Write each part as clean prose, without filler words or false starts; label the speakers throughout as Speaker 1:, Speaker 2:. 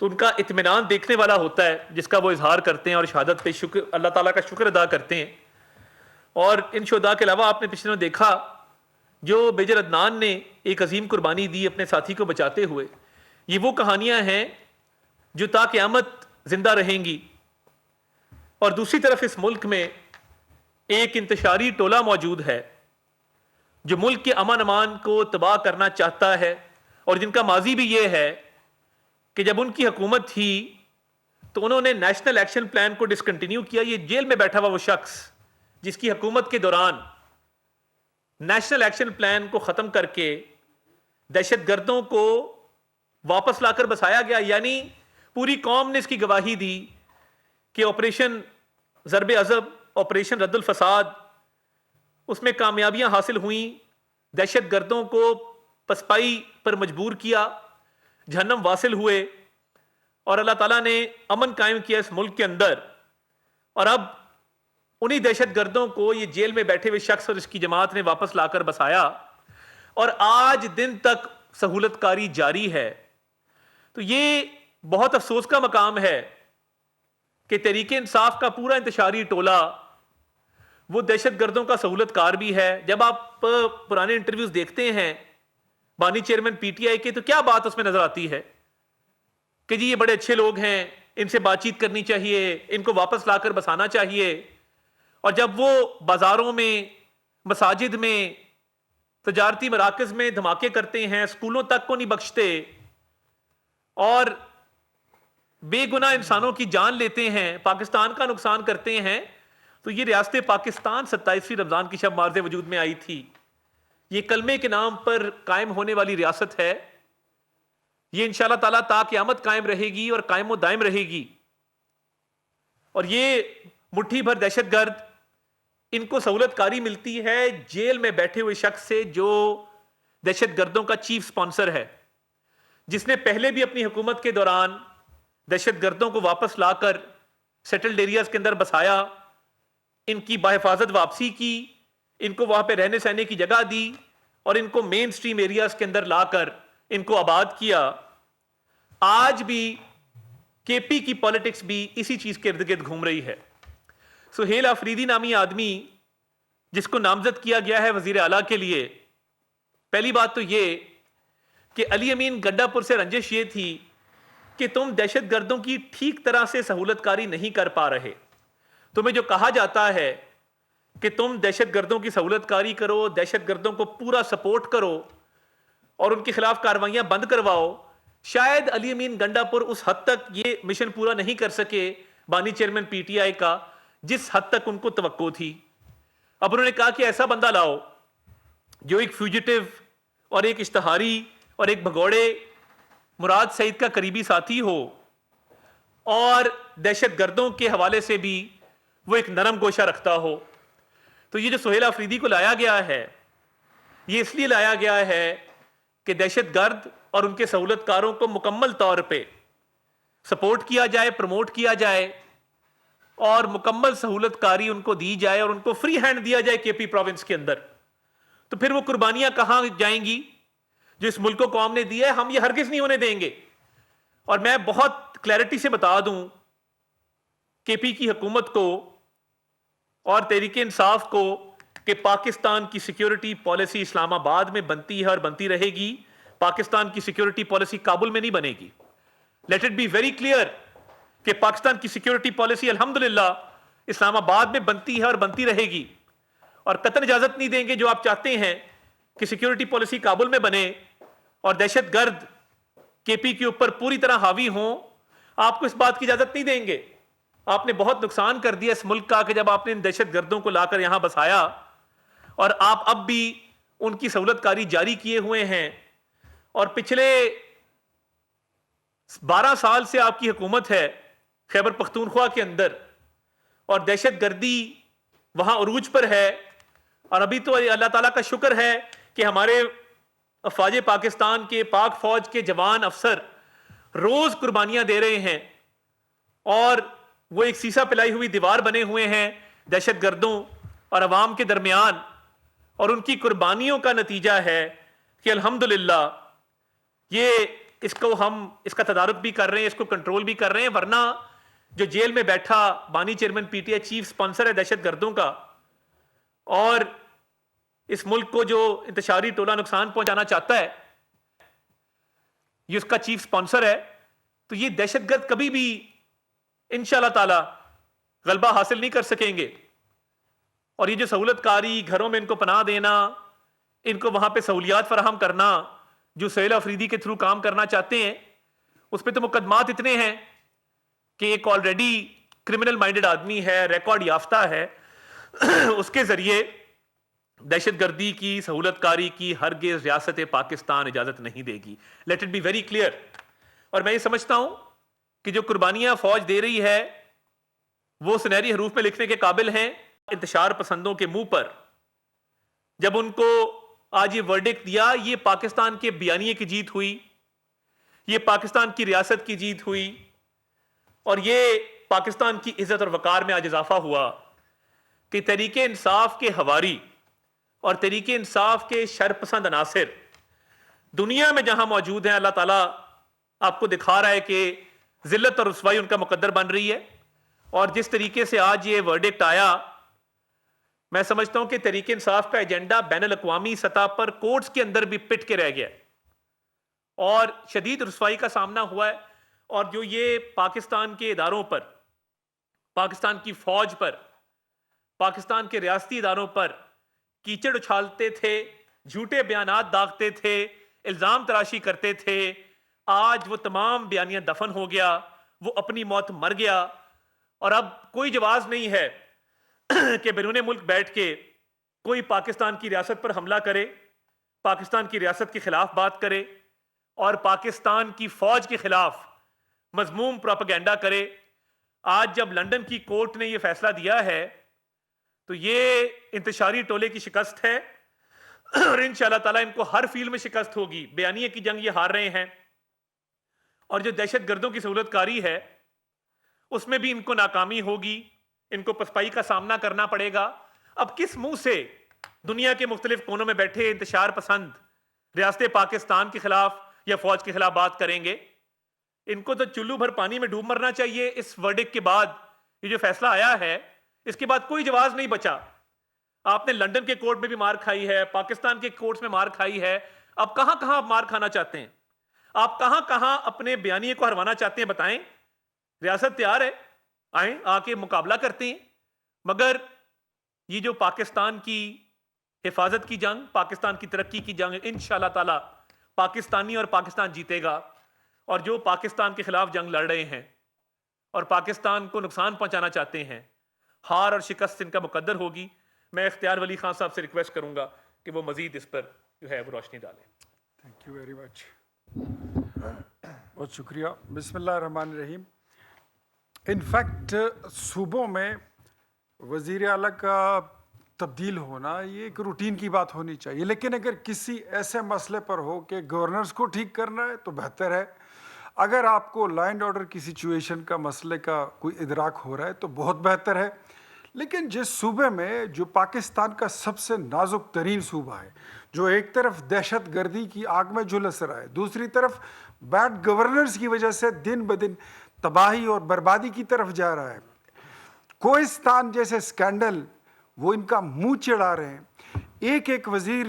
Speaker 1: تو ان کا اطمینان دیکھنے والا ہوتا ہے جس کا وہ اظہار کرتے ہیں اور شہادت پہ شکر اللہ تعالیٰ کا شکر ادا کرتے ہیں. اور ان شہداء کے علاوہ آپ نے پچھلے دنوں دیکھا جو میجر عدنان نے ایک عظیم قربانی دی اپنے ساتھی کو بچاتے ہوئے. یہ وہ کہانیاں ہیں جو تا قیامت زندہ رہیں گی. اور دوسری طرف اس ملک میں ایک انتشاری ٹولہ موجود ہے جو ملک کے امن امان کو تباہ کرنا چاہتا ہے اور جن کا ماضی بھی یہ ہے کہ جب ان کی حکومت تھی تو انہوں نے نیشنل ایکشن پلان کو ڈسکنٹینیو کیا. یہ جیل میں بیٹھا ہوا وہ شخص جس کی حکومت کے دوران نیشنل ایکشن پلان کو ختم کر کے دہشت گردوں کو واپس لا کر بسایا گیا. یعنی پوری قوم نے اس کی گواہی دی کہ آپریشن ضرب عضب، آپریشن رد الفساد، اس میں کامیابیاں حاصل ہوئیں، دہشت گردوں کو پسپائی پر مجبور کیا، جہنم واصل ہوئے اور اللہ تعالیٰ نے امن قائم کیا اس ملک کے اندر. اور اب انہی دہشت گردوں کو یہ جیل میں بیٹھے ہوئے شخص اور اس کی جماعت نے واپس لا کر بسایا اور آج دن تک سہولت کاری جاری ہے. تو یہ بہت افسوس کا مقام ہے کہ تحریک انصاف کا پورا انتشاری ٹولہ وہ دہشت گردوں کا سہولت کار بھی ہے. جب آپ پرانے انٹرویوز دیکھتے ہیں بانی چیئرمین پی ٹی آئی کے تو کیا بات اس میں نظر آتی ہے کہ جی یہ بڑے اچھے لوگ ہیں، ان سے بات چیت کرنی چاہیے، ان کو واپس لا کر بسانا چاہیے. اور جب وہ بازاروں میں، مساجد میں، تجارتی مراکز میں دھماکے کرتے ہیں، اسکولوں تک کو نہیں بخشتے اور بے گناہ انسانوں کی جان لیتے ہیں، پاکستان کا نقصان کرتے ہیں، تو یہ ریاست پاکستان 27ویں رمضان کی شب مارز وجود میں آئی تھی. یہ کلمے کے نام پر قائم ہونے والی ریاست ہے. یہ انشاءاللہ تعالیٰ تا قیامت قائم رہے گی اور قائم و دائم رہے گی. اور یہ مٹھی بھر دہشت گرد، ان کو سہولت کاری ملتی ہے جیل میں بیٹھے ہوئے شخص سے جو دہشت گردوں کا چیف سپانسر ہے، جس نے پہلے بھی اپنی حکومت کے دوران دہشت گردوں کو واپس لا کر سیٹلڈ ایریاز کے اندر بسایا، ان کی بحفاظت واپسی کی، ان کو وہاں پہ رہنے سہنے کی جگہ دی اور ان کو مین سٹریم ایریاز کے اندر لا کر ان کو آباد کیا. آج بھی کے پی کی پالیٹکس بھی اسی چیز کے ارد گرد گھوم رہی ہے. سہیل آفریدی نامی آدمی جس کو نامزد کیا گیا ہے وزیر اعلیٰ کے لیے، پہلی بات تو یہ کہ علی امین گڈھا پور سے رنجش یہ تھی کہ تم دہشت گردوں کی ٹھیک طرح سے سہولت کاری نہیں کر پا رہے. تمہیں جو کہا جاتا ہے کہ تم دہشت گردوں کی سہولت کاری کرو، دہشت گردوں کو پورا سپورٹ کرو اور ان کے خلاف کاروائیاں بند کرواؤ، شاید علی امین گنڈا پور اس حد تک یہ مشن پورا نہیں کر سکے بانی چیئرمین پی ٹی آئی کا جس حد تک ان کو توقع تھی. اب انہوں نے کہا کہ ایسا بندہ لاؤ جو ایک فیوجیٹو اور ایک اشتہاری اور ایک بھگوڑے مراد سعید کا قریبی ساتھی ہو اور دہشت گردوں کے حوالے سے بھی وہ ایک نرم گوشہ رکھتا ہو. تو یہ جو سہیل آفریدی کو لایا گیا ہے یہ اس لیے لایا گیا ہے کہ دہشت گرد اور ان کے سہولت کاروں کو مکمل طور پہ سپورٹ کیا جائے، پروموٹ کیا جائے اور مکمل سہولت کاری ان کو دی جائے اور ان کو فری ہینڈ دیا جائے کے پی پروونس کے اندر. تو پھر وہ قربانیاں کہاں جائیں گی جو اس ملک کو قوم نے دی ہے؟ ہم یہ ہرگز نہیں ہونے دیں گے. اور میں بہت کلیئرٹی سے بتا دوں کے پی کی حکومت کو اور تحریک انصاف کو کہ پاکستان کی سیکیورٹی پالیسی اسلام آباد میں بنتی ہے اور بنتی رہے گی. پاکستان کی سیکیورٹی پالیسی کابل میں نہیں بنے گی. Let it be very clear کہ پاکستان کی سیکیورٹی پالیسی الحمدللہ اسلام آباد میں بنتی ہے اور بنتی رہے گی. اور قطعاً اجازت نہیں دیں گے جو آپ چاہتے ہیں کہ سیکیورٹی پالیسی کابل میں بنے اور دہشت گرد کے پی کے اوپر پوری طرح حاوی ہوں. آپ کو اس بات کی اجازت نہیں دیں گے. آپ نے بہت نقصان کر دیا اس ملک کا کہ جب آپ نے ان دہشت گردوں کو لا کر یہاں بسایا اور آپ اب بھی ان کی سہولت کاری جاری کیے ہوئے ہیں. اور پچھلے 12 سال سے آپ کی حکومت ہے خیبر پختونخوا کے اندر اور دہشت گردی وہاں عروج پر ہے. اور ابھی تو اللہ تعالیٰ کا شکر ہے کہ ہمارے افواج پاکستان کے پاک فوج کے جوان افسر روز قربانیاں دے رہے ہیں اور وہ ایک سیسا پلائی ہوئی دیوار بنے ہوئے ہیں دہشت گردوں اور عوام کے درمیان. اور ان کی قربانیوں کا نتیجہ ہے کہ الحمدللہ یہ اس کو ہم اس کا تدارک بھی کر رہے ہیں, اس کو کنٹرول بھی کر رہے ہیں, ورنہ جو جیل میں بیٹھا بانی chairman P T I chief sponsor ہے دہشت گردوں کا, اور اس ملک کو جو انتشاری ٹولہ نقصان پہنچانا چاہتا ہے, یہ اس کا چیف سپانسر ہے, تو یہ دہشت گرد کبھی بھی انشاءاللہ تعالی غلبہ حاصل نہیں کر سکیں گے. اور یہ جو سہولت کاری, گھروں میں ان کو پناہ دینا, ان کو وہاں پہ سہولیات فراہم کرنا, جو سہیل افریدی کے تھرو کام کرنا چاہتے ہیں, اس پہ تو مقدمات اتنے ہیں کہ ایک آلریڈی کرمنل مائنڈڈ آدمی ہے, ریکارڈ یافتہ ہے, اس کے ذریعے دہشت گردی کی, سہولت کاری کی ہرگز ریاست پاکستان اجازت نہیں دے گی. Let it be very clear. اور میں یہ سمجھتا ہوں کہ جو قربانیاں فوج دے رہی ہے وہ سنہری حروف میں لکھنے کے قابل ہیں. انتشار پسندوں کے منہ پر جب ان کو آج یہ ورڈکٹ دیا, یہ پاکستان کے بیانیے کی جیت ہوئی, یہ پاکستان کی ریاست کی جیت ہوئی, اور یہ پاکستان کی عزت اور وقار میں آج اضافہ ہوا کہ تحریک انصاف کے ہواری اور تحریک انصاف کے شرپسند عناصر دنیا میں جہاں موجود ہیں, اللہ تعالیٰ آپ کو دکھا رہا ہے کہ ذلت اور رسوائی ان کا مقدر بن رہی ہے. اور جس طریقے سے آج یہ ورڈکٹ آیا, میں سمجھتا ہوں کہ تحریک انصاف کا ایجنڈا بین الاقوامی سطح پر کورٹس کے اندر بھی پٹ کے رہ گیا اور شدید رسوائی کا سامنا ہوا ہے. اور جو یہ پاکستان کے اداروں پر, پاکستان کی فوج پر, پاکستان کے ریاستی اداروں پر کیچڑ اچھالتے تھے, جھوٹے بیانات داغتے تھے, الزام تراشی کرتے تھے, آج وہ تمام بیانیہ دفن ہو گیا, وہ اپنی موت مر گیا. اور اب کوئی جواز نہیں ہے کہ بیرون ملک بیٹھ کے کوئی پاکستان کی ریاست پر حملہ کرے, پاکستان کی ریاست کے خلاف بات کرے اور پاکستان کی فوج کے خلاف مذموم پروپیگنڈا کرے. آج جب لندن کی کورٹ نے یہ فیصلہ دیا ہے تو یہ انتشاری ٹولے کی شکست ہے, اور انشاءاللہ تعالی ان کو ہر فیلڈ میں شکست ہوگی. بیانیے کی جنگ یہ ہار رہے ہیں, اور جو دہشت گردوں کی سہولت کاری ہے اس میں بھی ان کو ناکامی ہوگی, ان کو پسپائی کا سامنا کرنا پڑے گا. اب کس منہ سے دنیا کے مختلف کونوں میں بیٹھے انتشار پسند ریاست پاکستان کے خلاف یا فوج کے خلاف بات کریں گے؟ ان کو تو چلو بھر پانی میں ڈوب مرنا چاہیے. اس ورڈکٹ کے بعد یہ جو فیصلہ آیا ہے, اس کے بعد کوئی جواز نہیں بچا. آپ نے لندن کے کورٹ میں بھی مار کھائی ہے, پاکستان کے کورٹس میں مار کھائی ہے, اب کہاں کہاں آپ مار کھانا چاہتے ہیں؟ آپ کہاں کہاں اپنے بیانیے کو ہروانا چاہتے ہیں؟ بتائیں. ریاست تیار ہے, آئیں آ کے مقابلہ کرتے ہیں. مگر یہ جو پاکستان کی حفاظت کی جنگ, پاکستان کی ترقی کی جنگ, انشاءاللہ تعالی پاکستانی اور پاکستان جیتے گا. اور جو پاکستان کے خلاف جنگ لڑ رہے ہیں اور پاکستان کو نقصان پہنچانا چاہتے ہیں, ہار اور شکست ان کا مقدر ہوگی. میں اختیار ولی خان صاحب سے ریکویسٹ کروں گا کہ وہ مزید اس پر جو ہے وہ روشنی ڈالیں.
Speaker 2: تھینک یو ویری مچ, بہت شکریہ. بسم اللہ الرحمن الرحیم. انفیکٹ صوبوں میں وزیر اعلیٰ کا تبدیل ہونا یہ ایک روٹین کی بات ہونی چاہیے, لیکن اگر کسی ایسے مسئلے پر ہو کہ گورنرز کو ٹھیک کرنا ہے تو بہتر ہے. اگر آپ کو لا اینڈ آرڈر کی سچویشن کا مسئلے کا کوئی ادراک ہو رہا ہے تو بہت بہتر ہے. لیکن جس صوبے میں جو پاکستان کا سب سے نازک ترین صوبہ ہے, جو ایک طرف دہشت گردی کی آگ میں جھلس رہا ہے, دوسری طرف بیڈ گورننس کی وجہ سے دن بدن تباہی اور بربادی کی طرف جا رہا ہے, کوہستان جیسے سکینڈل وہ ان کا منہ چڑھا رہے ہیں. ایک ایک وزیر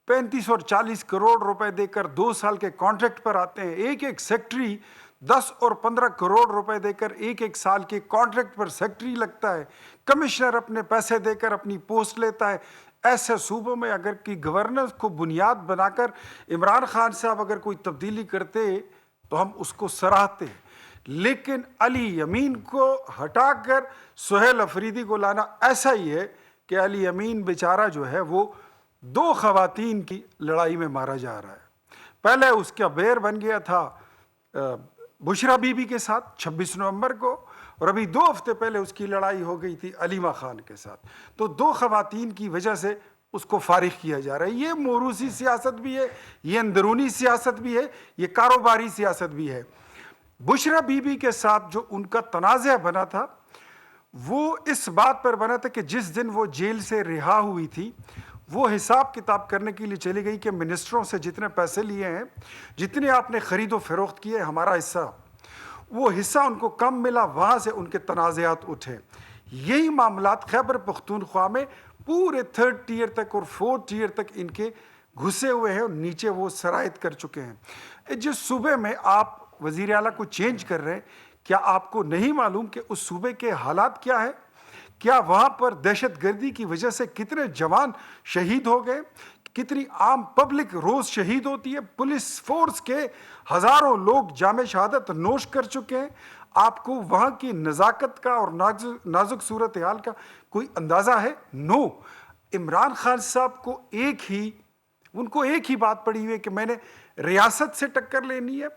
Speaker 2: 35 اور 40 کروڑ روپے دے کر 2 سال کے کانٹریکٹ پر آتے ہیں. ایک ایک سیکٹری 10 اور 15 کروڑ روپے دے کر ایک ایک سال کے کانٹریکٹ پر سیکٹری لگتا ہے. کمشنر اپنے پیسے دے کر اپنی پوسٹ لیتا ہے. ایسے صوبوں میں اگر کی گورننس کو بنیاد بنا کر عمران خان صاحب اگر کوئی تبدیلی کرتے تو ہم اس کو سراہتے, لیکن علی یمین کو ہٹا کر سہیل افریدی کو لانا ایسا ہی ہے کہ علی یمین بیچارہ جو ہے وہ 2 خواتین کی لڑائی میں مارا جا رہا ہے. پہلے اس کا بیر بن گیا تھا بشرا بی بی کے ساتھ 26 نومبر کو, اور ابھی 2 ہفتے پہلے اس کی لڑائی ہو گئی تھی علیمہ خان کے ساتھ. تو 2 خواتین کی وجہ سے اس کو فارغ کیا جا رہا ہے. یہ موروثی سیاست بھی ہے, یہ اندرونی سیاست بھی ہے, یہ کاروباری سیاست بھی ہے. بشرا بی بی کے ساتھ جو ان کا تنازع بنا تھا وہ اس بات پر بنا تھا کہ جس دن وہ جیل سے رہا ہوئی تھی وہ حساب کتاب کرنے کے لیے چلی گئی کہ منسٹروں سے جتنے پیسے لیے ہیں، جتنے آپ نے خرید و فروخت کیے، ہمارا حصہ، وہ حصہ ان کو کم ملا، وہاں سے ان کے تنازعات اٹھے۔ یہی معاملات خیبر پختونخوا میں پورے 3rd ٹیئر تک اور 4th ٹیئر تک ان کے گھسے ہوئے ہیں اور نیچے وہ سرایت کر چکے ہیں۔ جس صوبے میں آپ وزیر اعلیٰ کو چینج کر رہے ہیں، کیا آپ کو نہیں معلوم کہ اس صوبے کے حالات کیا ہیں؟ کیا وہاں پر دہشت گردی کی وجہ سے کتنے جوان شہید ہو گئے، کتنی عام پبلک روز شہید ہوتی ہے، پولیس فورس کے ہزاروں لوگ جام شہادت نوش کر چکے ہیں؟ آپ کو وہاں کی نزاکت کا اور نازک صورتحال کا کوئی اندازہ ہے؟ نو۔ عمران خان صاحب کو ان کو ایک ہی بات پڑی ہوئی ہے کہ میں نے ریاست سے ٹکر لینی ہے،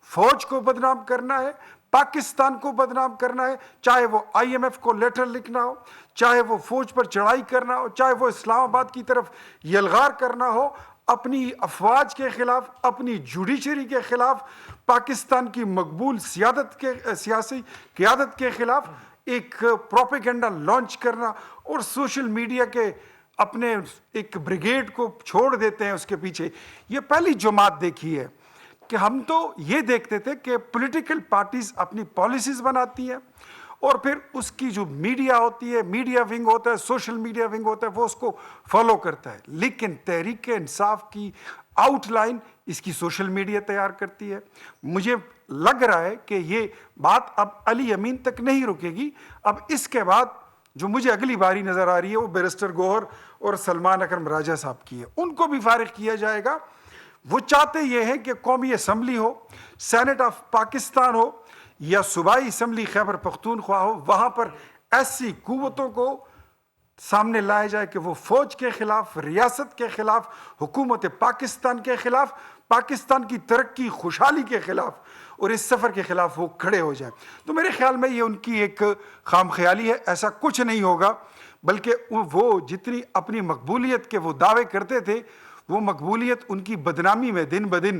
Speaker 2: فوج کو بدنام کرنا ہے، پاکستان کو بدنام کرنا ہے، چاہے وہ IMF کو لیٹر لکھنا ہو، چاہے وہ فوج پر چڑھائی کرنا ہو، چاہے وہ اسلام آباد کی طرف یلغار کرنا ہو، اپنی افواج کے خلاف، اپنی جوڈیشری کے خلاف، پاکستان کی مقبول سیاسی قیادت کے خلاف ایک پروپیگنڈا لانچ کرنا اور سوشل میڈیا کے اپنے ایک بریگیڈ کو چھوڑ دیتے ہیں اس کے پیچھے۔ یہ پہلی جماعت دیکھی ہے کہ ہم تو یہ دیکھتے تھے کہ پولیٹیکل پارٹیز اپنی پالیسیز بناتی ہیں اور پھر اس کی جو میڈیا ہوتی ہے، میڈیا ونگ ہوتا ہے، سوشل میڈیا ونگ ہوتا ہے، وہ اس کو فالو کرتا ہے۔ لیکن تحریک انصاف کی آؤٹ لائن اس کی سوشل میڈیا تیار کرتی ہے۔ مجھے لگ رہا ہے کہ یہ بات اب علی امین تک نہیں رکے گی۔ اب اس کے بعد جو مجھے اگلی باری نظر آ رہی ہے وہ بیرسٹر گوہر اور سلمان اکرم راجہ صاحب کی ہے، ان کو بھی فارغ کیا جائے گا۔ وہ چاہتے یہ ہیں کہ قومی اسمبلی ہو، سینٹ آف پاکستان ہو یا صوبائی اسمبلی خیبر پختونخوا ہو، وہاں پر ایسی قوتوں کو سامنے لایا جائے کہ وہ فوج کے خلاف، ریاست کے خلاف، حکومت پاکستان کے خلاف، پاکستان کی ترقی خوشحالی کے خلاف اور اس سفر کے خلاف وہ کھڑے ہو جائیں۔ تو میرے خیال میں یہ ان کی ایک خام خیالی ہے، ایسا کچھ نہیں ہوگا، بلکہ وہ جتنی اپنی مقبولیت کے وہ دعوے کرتے تھے، وہ مقبولیت ان کی بدنامی میں دن بدن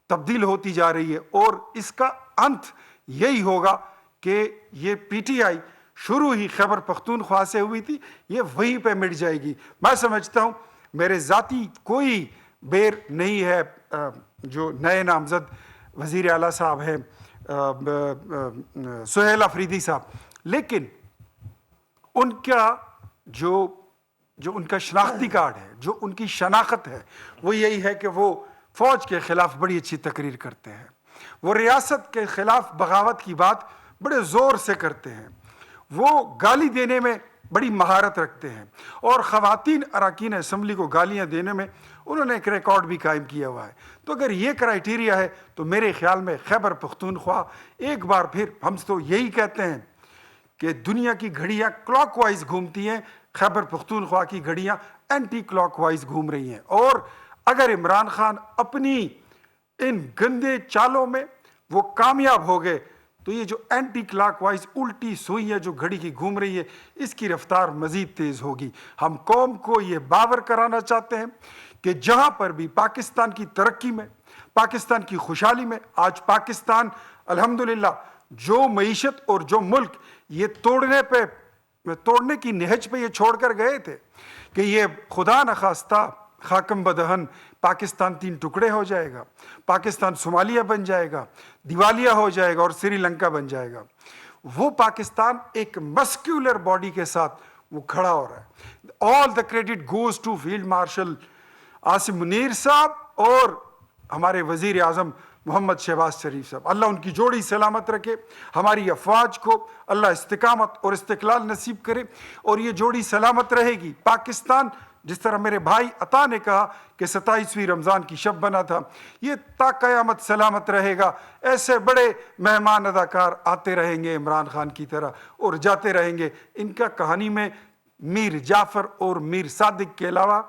Speaker 2: تبدیل ہوتی جا رہی ہے، اور اس کا انت یہی ہوگا کہ یہ PTI شروع ہی خیبر پختونخوا سے ہوئی تھی، یہ وہیں پہ مٹ جائے گی۔ میں سمجھتا ہوں میرے ذاتی کوئی بیر نہیں ہے جو نئے نامزد وزیر اعلیٰ صاحب ہیں سہیل افریدی صاحب، لیکن ان کا جو ان کا شناختی کارڈ ہے، جو ان کی شناخت ہے، وہ یہی ہے کہ وہ فوج کے خلاف بڑی اچھی تقریر کرتے ہیں، وہ ریاست کے خلاف بغاوت کی بات بڑے زور سے کرتے ہیں، وہ گالی دینے میں بڑی مہارت رکھتے ہیں، اور خواتین اراکین اسمبلی کو گالیاں دینے میں انہوں نے ایک ریکارڈ بھی قائم کیا ہوا ہے۔ تو اگر یہ کرائیٹیریا ہے تو میرے خیال میں خیبر پختونخوا ایک بار پھر، ہم تو یہی کہتے ہیں کہ دنیا کی گھڑیاں کلاک وائز گھومتی ہیں، خیبر پختونخوا کی گھڑیاں اینٹی کلاک وائز گھوم رہی ہیں، اور اگر عمران خان اپنی ان گندے چالوں میں وہ کامیاب ہو گئے تو یہ جو اینٹی کلاک وائز الٹی سوئی ہے جو گھڑی کی گھوم رہی ہے، اس کی رفتار مزید تیز ہوگی۔ ہم قوم کو یہ باور کرانا چاہتے ہیں کہ جہاں پر بھی پاکستان کی ترقی میں، پاکستان کی خوشحالی میں، آج پاکستان الحمدللہ جو معیشت اور جو ملک یہ توڑنے کی نہج پہ یہ چھوڑ کر گئے تھے کہ یہ خدا نخواستہ خاکم بدہن پاکستان 3 ٹکڑے ہو جائے گا، پاکستان صومالیہ بن جائے گا، دیوالیہ ہو جائے گا اور سری لنکا بن جائے گا، وہ پاکستان ایک مسکیولر باڈی کے ساتھ وہ کھڑا ہو رہا ہے۔ All the credit goes to field marshal Asim Munir sahab اور ہمارے وزیر اعظم محمد شہباز شریف صاحب۔ اللہ ان کی جوڑی سلامت رکھے، ہماری افواج کو اللہ استقامت اور استقلال نصیب کرے، اور یہ جوڑی سلامت رہے گی۔ پاکستان، جس طرح میرے بھائی عطا نے کہا کہ 27ویں رمضان کی شب بنا تھا، یہ تا قیامت سلامت رہے گا۔ ایسے بڑے مہمان اداکار آتے رہیں گے عمران خان کی طرح اور جاتے رہیں گے، ان کا کہانی میں میر جعفر اور میر صادق کے علاوہ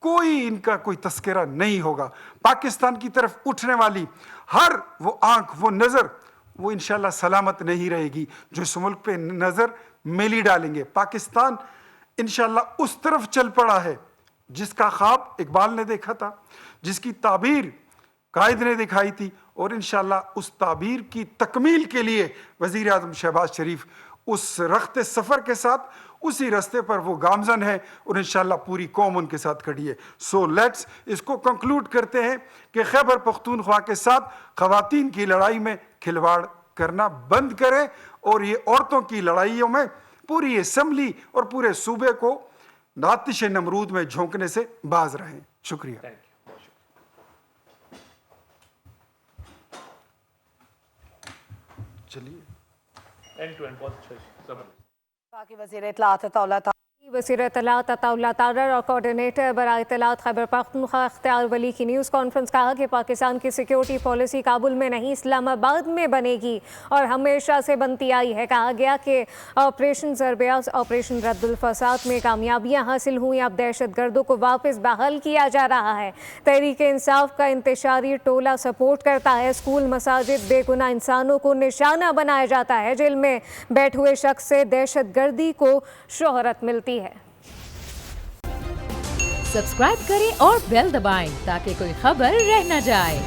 Speaker 2: کوئی ان کا کوئی تذکرہ نہیں ہوگا۔ پاکستان کی طرف اٹھنے والی ہر وہ آنکھ، وہ نظر، وہ انشاءاللہ سلامت نہیں رہے گی جو اس ملک پہ نظر میلی ڈالیں گے۔ پاکستان انشاءاللہ اس طرف چل پڑا ہے جس کا خواب اقبال نے دیکھا تھا، جس کی تعبیر قائد نے دکھائی تھی، اور انشاءاللہ اس تعبیر کی تکمیل کے لیے وزیر اعظم شہباز شریف اس رخت سفر کے ساتھ اسی راستے پر وہ گامزن ہے اور انشاءاللہ پوری قوم ان کے ساتھ کھڑی ہے. سو لیٹس اس کو کنکلوڈ کرتے ہیں کہ خیبر پختونخوا کے ساتھ خواتین کی لڑائی میں کھلواڑ کرنا بند کریں اور یہ عورتوں کی لڑائیوں میں پوری اسمبلی اور پورے صوبے کو آتش نمرود میں جھونکنے سے باز رہیں. شکریہ. چلیے
Speaker 3: باقی وزیر اطلاعات وزیر اطلاعات عطا اللہ تارڑ اور کوارڈینیٹر برائے اطلاعات خیبر پختونخوا اختیار ولی کی نیوز کانفرنس کہا کہ پاکستان کی سیکیورٹی پالیسی کابل میں نہیں اسلام آباد میں بنے گی اور ہمیشہ سے بنتی آئی ہے. کہا گیا کہ آپریشن ضربیاز آپریشن رد الفساد میں کامیابیاں حاصل ہوئیں. اب دہشت گردوں کو واپس بحال کیا جا رہا ہے. تحریک انصاف کا انتشاری ٹولہ سپورٹ کرتا ہے. اسکول مساجد بے گناہ انسانوں کو نشانہ بنایا جاتا ہے. جیل میں بیٹھے ہوئے شخص سے دہشت گردی کو شہرت ملتی ہے.
Speaker 4: سبسکرائب کریں اور بیل دبائیں تاکہ کوئی خبر رہ نہ جائے.